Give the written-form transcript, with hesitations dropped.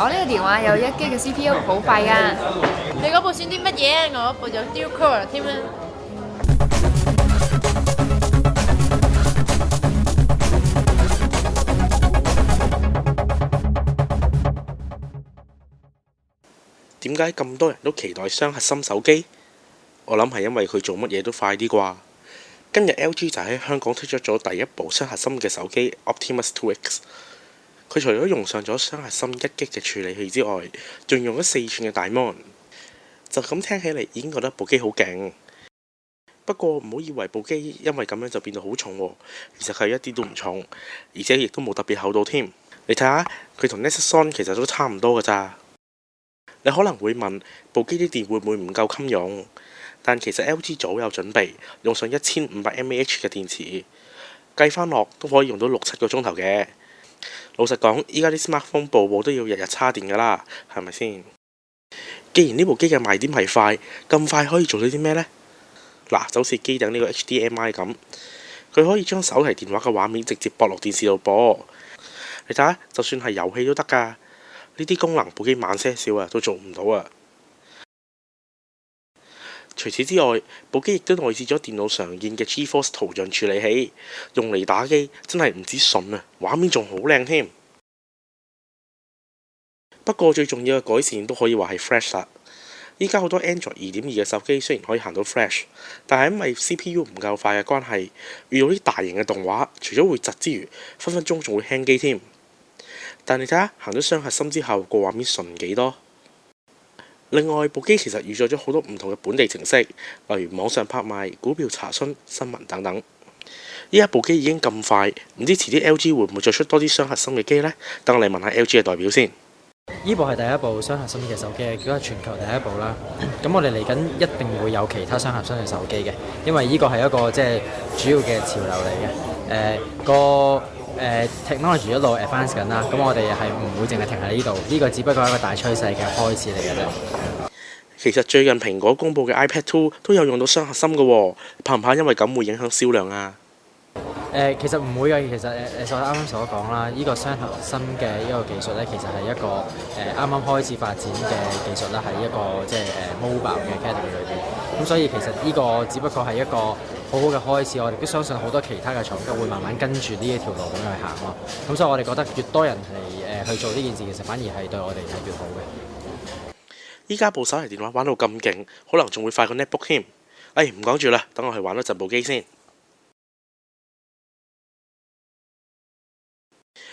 我呢個電話有1G 嘅 CPU，好快啊！你嗰部算啲乜嘢？我嗰部就 Dual Core 添啦。點解咁多人都期待雙核心手機？我諗係因為佢做乜嘢都快啲啩。今日 LG 就喺香港推出咗第一部雙核心嘅手機 Optimus 2X。佢除咗用上咗雙核心1G 嘅處理器之外，仲用咗4寸嘅大 mon。就咁聽起嚟已經覺得部機好勁。不過唔好以為部機因為咁樣就變到好重喎，其實佢一啲都唔重，而且亦都冇特別厚度添。你睇下佢同 Nexus On 其實都差唔多㗎咋。你可能會問部機啲電會唔會唔夠襟用？但其實 LG 早有準備，用上1500mAh 嘅電池，計返落都可以用到6-7個鐘頭嘅。老實講，依家啲 smartphone 部部都要日日叉電㗎啦，係咪先？既然呢部機嘅賣點係快，咁快可以做到啲咩呢？嗱，就好似機頂呢個 HDMI 咁，佢可以將手提電話嘅畫面直接駁落電視度播。你睇下，就算係遊戲都得㗎。呢啲功能部機慢些少都做唔到啊！除此之外，部機亦都內置咗電腦常見嘅 GeForce 圖像處理器，用嚟打機真係唔止順啊，畫面仲好靚添。不過最重要嘅改善都可以話係 Flash 啦。依家好多 Android 2.2嘅手機雖然可以行到 Flash，但係因為 CPU 唔夠快嘅關係，遇到啲大型嘅動畫，除咗會窒之餘，分分鐘仲會輕機添。但你睇下，行咗雙核心之後，個畫面順幾多？另外，部機其實預載咗好多唔同嘅本地程式，例如網上拍賣、股票查詢、新聞等等。依家部機已經咁快，唔知遲啲 LG 會唔會再出多啲雙核心嘅機呢？等我嚟問下 LG 嘅代表先。呢部係第一部雙核心嘅手機，亦都係全球第一部啦。咁我哋嚟緊一定會有其他雙核心嘅手機嘅，因為呢個係一個即係主要嘅潮流嚟嘅。technology 一路 advance 緊啦，咁我哋係唔會淨係停喺呢度，呢個只不過係一個大趨勢嘅開始嚟嘅啫。其實最近蘋果公佈嘅 iPad 2都有用到雙核心嘅喎，怕唔怕因為咁會影響銷量啊？其實唔會嘅，其實就啱啱所講啦，呢個雙核心嘅呢個技術咧，其實係一個啱啱開始發展嘅技術啦，係一個即係mobile 嘅 category 裏邊。咁所以其實呢個只不過係一個好好嘅開始，我哋都相信好多其他嘅廠家會慢慢跟住呢一條路咁樣去行咯。咁所以我哋覺得越多人係去做呢件事，其實反而係對我哋係越好嘅。依家部手提電話玩到咁勁，可能仲會快過 netbook 添。唔講住啦，等我去玩多陣部機先。